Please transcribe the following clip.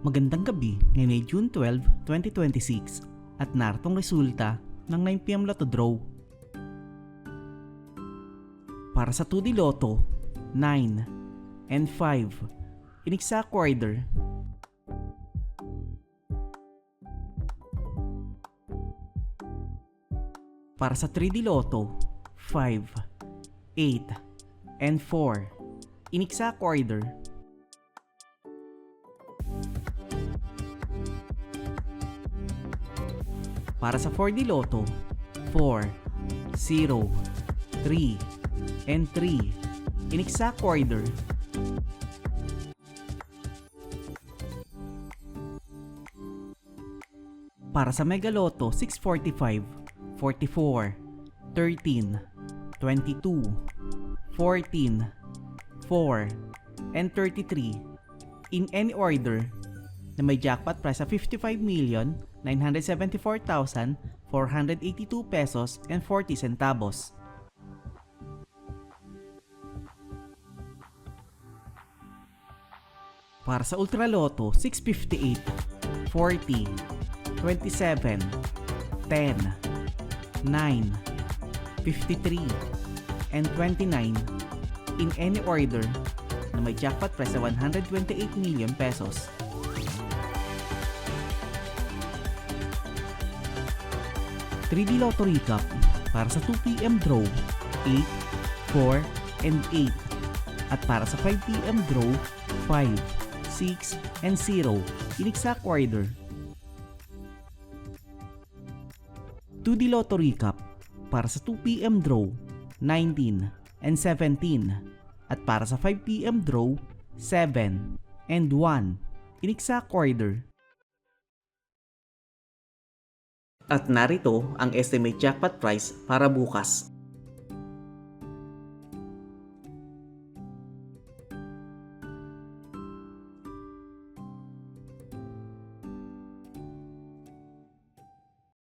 Magandang gabi, ngayon ay June 12, 2026 at naritong resulta ng 9pm Lotto Draw. Para sa 2D Lotto, 9 and 5, in exact order. Para sa 3D Lotto, 5, 8, and 4, in exact order. Para sa 4D Lotto, 4, 0, 3, and 3, in exact order. Para sa Mega Lotto 645, 44, 13, 22, 14, 4, and 33, in any order na may jackpot price sa 55,974,482 pesos and 40 centavos. Para sa Ultra Lotto 658, 40, 27, 10, 9, 53, and 29, in any order na may jackpot price sa 128 million pesos. ...3D Lotto Recap para sa 2pm draw 8, 4, and 8 at para sa 5pm draw 5, 6, and 0 in exact order. 2D Lotto Recap para sa 2pm draw 19 and 17 at para sa 5pm draw 7 and 1 in exact order. At narito ang estimate jackpot price para bukas.